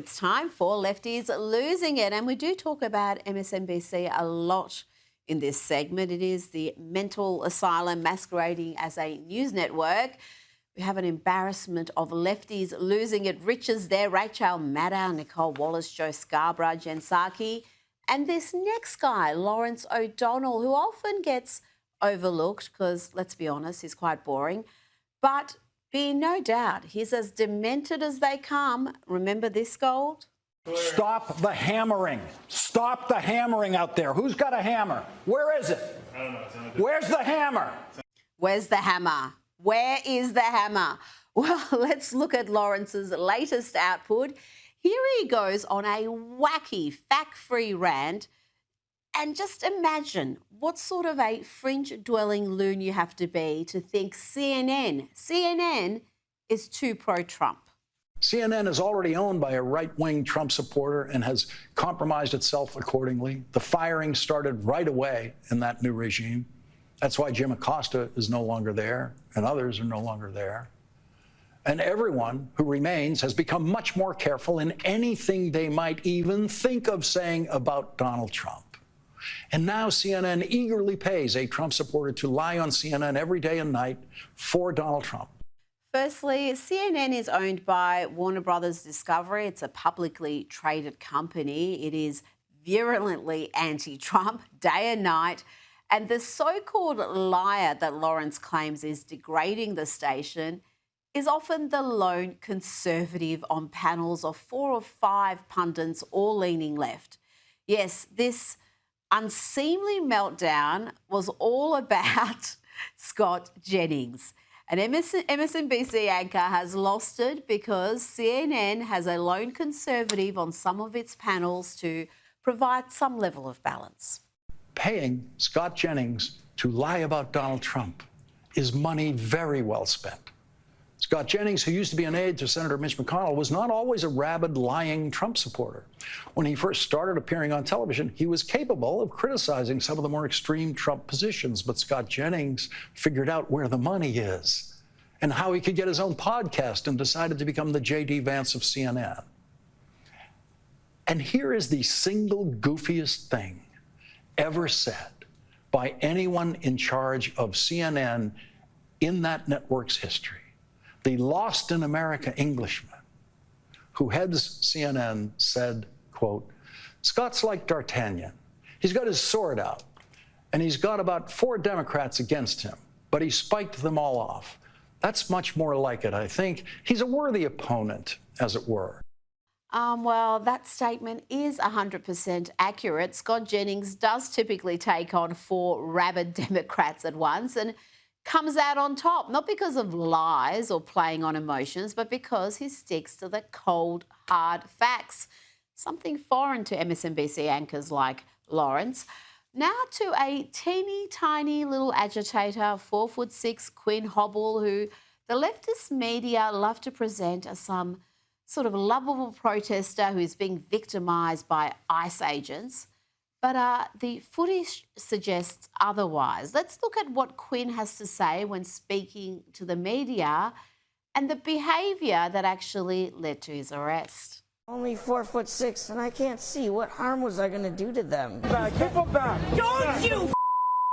It's time for Lefties Losing It, and we do talk about MSNBC a lot in this segment. It is the mental asylum masquerading as a news network. We have an embarrassment of lefties losing it riches there. Rachel Maddow, Nicole Wallace, Joe Scarborough, Jen Psaki, and this next guy, Lawrence O'Donnell, who often gets overlooked because, let's be honest, he's quite boring. But be no doubt, he's as demented as they come. Remember this, Gold? Stop the hammering. Stop the hammering out there. Who's got a hammer? Where is it? I don't know. Where's the hammer? Where's the hammer? Where is the hammer? Well, let's look at Lawrence's latest output. Here he goes on a wacky, fact-free rant. And just imagine what sort of a fringe-dwelling loon you have to be to think CNN is too pro-Trump. CNN is already owned by a right-wing Trump supporter and has compromised itself accordingly. The firing started right away in that new regime. That's why Jim Acosta is no longer there and others are no longer there. And everyone who remains has become much more careful in anything they might even think of saying about Donald Trump. And now CNN eagerly pays a Trump supporter to lie on CNN every day and night for Donald Trump. Firstly, CNN is owned by Warner Brothers Discovery. It's a publicly traded company. It is virulently anti-Trump day and night. And the so-called liar that Lawrence claims is degrading the station is often the lone conservative on panels of 4 or 5 pundits all leaning left. Yes, this unseemly meltdown was all about Scott Jennings. An MSNBC anchor has lost it because CNN has a lone conservative on some of its panels to provide some level of balance. Paying Scott Jennings to lie about Donald Trump is money very well spent. Scott Jennings, who used to be an aide to Senator Mitch McConnell, was not always a rabid, lying Trump supporter. When he first started appearing on television, he was capable of criticizing some of the more extreme Trump positions, but Scott Jennings figured out where the money is and how he could get his own podcast and decided to become the J.D. Vance of CNN. And here is the single goofiest thing ever said by anyone in charge of CNN in that network's history. The lost in America Englishman who heads CNN said, quote, "Scott's like D'Artagnan. He's got his sword out, and he's got about 4 Democrats against him, but he spiked them all off. That's much more like it, I think. He's a worthy opponent, as it were." Well, that statement is 100% accurate. Scott Jennings does typically take on 4 rabid Democrats at once and comes out on top, not because of lies or playing on emotions, but because he sticks to the cold, hard facts, something foreign to MSNBC anchors like Lawrence. Now to a teeny tiny little agitator, 4'6" Quinn Hobble, who the leftist media love to present as some sort of lovable protester who is being victimised by ICE agents. But the footage suggests otherwise. Let's look at what Quinn has to say when speaking to the media and the behaviour that actually led to his arrest. Only 4'6", and I can't see. What harm was I going to do to them? Back, keep them back. Don't you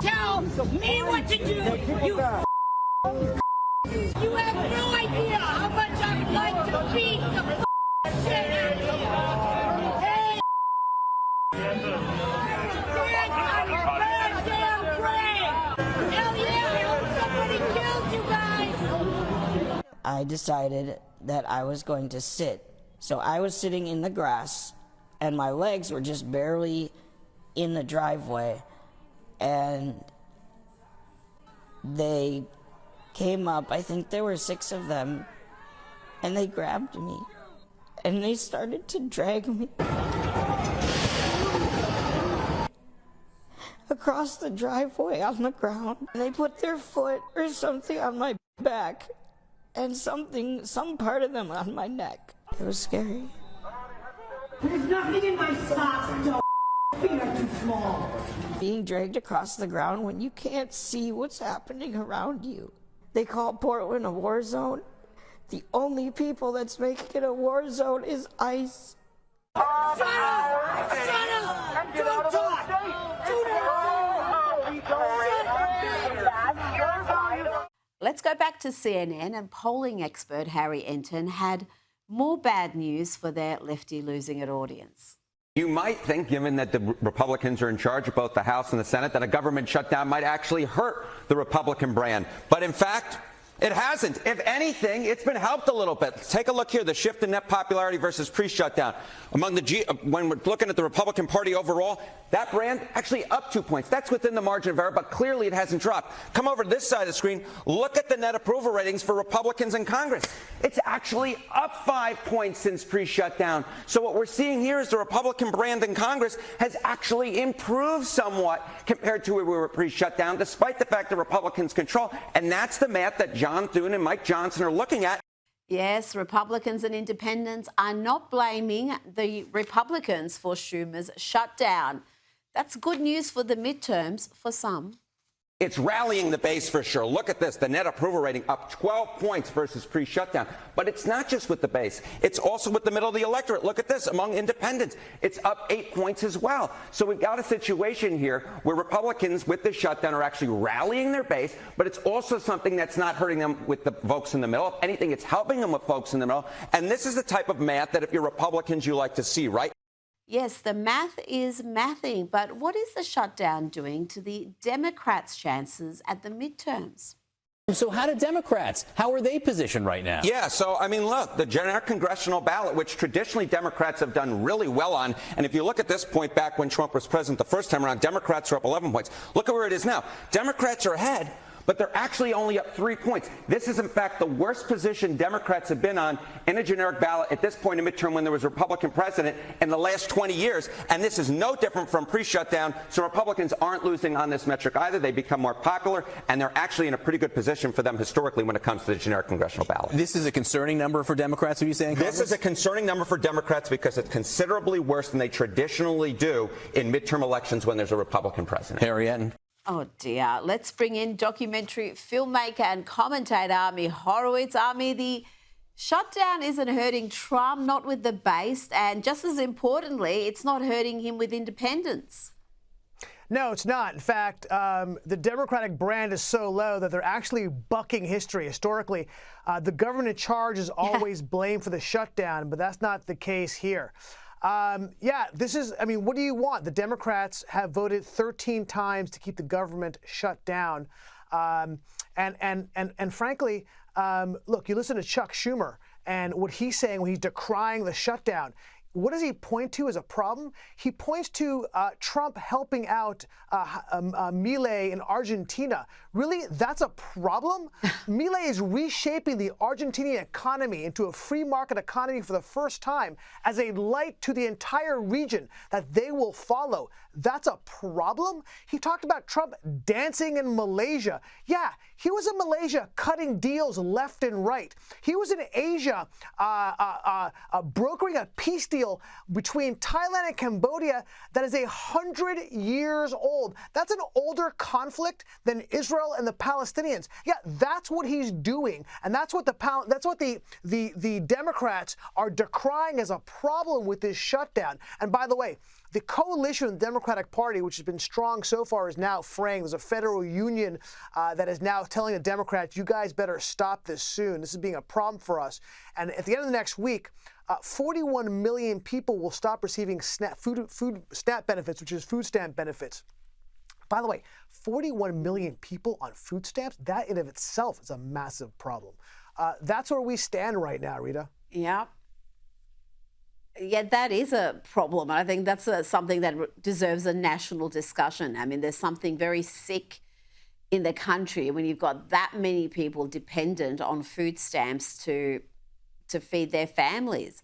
tell me what to do, you have no idea how much I would like to beat the shit out of you. Hey, dance on your goddamn grave. Hell yeah, I hope somebody kills you guys. I decided that I was going to sit. So I was sitting in the grass, and my legs were just barely in the driveway, and they came up. I think there were 6 of them, and they grabbed me, and they started to drag me across the driveway on the ground. And they put their foot or something on my back, and some part of them on my neck. It was scary. There's nothing in my socks, don't feet are too small. Being dragged across the ground when you can't see what's happening around you. They call Portland a war zone. The only people that's making it a war zone is ICE. Shut up! Shut up! Don't talk! Do not! Let's go back to CNN, and polling expert Harry Enton had more bad news for their Lefty Losing It audience. You might think, given that the Republicans are in charge of both the House and the Senate, that a government shutdown might actually hurt the Republican brand. But in fact, it hasn't. If anything, it's been helped a little bit. Take a look here, the shift in net popularity versus pre-shutdown. When we're looking at the Republican Party overall, that brand actually up 2 points. That's within the margin of error, but clearly it hasn't dropped. Come over to this side of the screen. Look at the net approval ratings for Republicans in Congress. It's actually up 5 points since pre-shutdown. So what we're seeing here is the Republican brand in Congress has actually improved somewhat compared to where we were pre-shutdown, despite the fact that Republicans control. And that's the math that John Thune and Mike Johnson are looking at. Yes, Republicans and independents are not blaming the Republicans for Schumer's shutdown. That's good news for the midterms for some. It's rallying the base for sure. Look at this, the net approval rating up 12 points versus pre-shutdown. But it's not just with the base. It's also with the middle of the electorate. Look at this, among independents. It's up 8 points as well. So we've got a situation here where Republicans with the shutdown are actually rallying their base, but it's also something that's not hurting them with the folks in the middle. If anything, it's helping them with folks in the middle. And this is the type of math that if you're Republicans, you like to see, right? Yes, the math is mathing, but what is the shutdown doing to the Democrats' chances at the midterms? So how do Democrats, how are they positioned right now? Yeah, so, I mean, look, the generic congressional ballot, which traditionally Democrats have done really well on, and if you look at this point back when Trump was president the first time around, Democrats are up 11 points. Look at where it is now. Democrats are ahead, but they're actually only up 3 points. This is, in fact, the worst position Democrats have been on in a generic ballot at this point in midterm when there was a Republican president in the last 20 years. And this is no different from pre-shutdown. So Republicans aren't losing on this metric either. They become more popular, and they're actually in a pretty good position for them historically when it comes to the generic congressional ballot. This is a concerning number for Democrats, are you saying? This is a concerning number for Democrats because it's considerably worse than they traditionally do in midterm elections when there's a Republican president. Harry Enton. Oh dear. Let's bring in documentary filmmaker and commentator Ami Horowitz. Ami, the shutdown isn't hurting Trump, not with the base, and just as importantly, it's not hurting him with independents. No, it's not. In fact, the Democratic brand is so low that they're actually bucking history. Historically, the government in charge is always blamed for the shutdown, but that's not the case here. This is, I mean, what do you want? The Democrats have voted 13 times to keep the government shut down. And frankly, look, you listen to Chuck Schumer and what he's saying when he's decrying the shutdown. What does he point to as a problem? He points to Trump helping out Milei in Argentina. Really, that's a problem? Milei is reshaping the Argentinian economy into a free market economy for the first time as a light to the entire region that they will follow. That's a problem? He talked about Trump dancing in Malaysia. Yeah, he was in Malaysia cutting deals left and right. He was in Asia brokering a peace deal between Thailand and Cambodia that is 100 years old. That's an older conflict than Israel and the Palestinians. Yeah, that's what he's doing, and that's what the Democrats are decrying as a problem with this shutdown. And by the way, the coalition of the Democratic Party, which has been strong so far, is now fraying. There's a federal union that is now telling the Democrats, you guys better stop this soon. This is being a problem for us. And at the end of the next week, 41 million people will stop receiving food SNAP benefits, which is food stamp benefits. By the way, 41 million people on food stamps, that in of itself is a massive problem. That's where we stand right now, Rita. Yeah. Yeah, that is a problem. I think that's something that deserves a national discussion. I mean, there's something very sick in the country when you've got that many people dependent on food stamps to feed their families.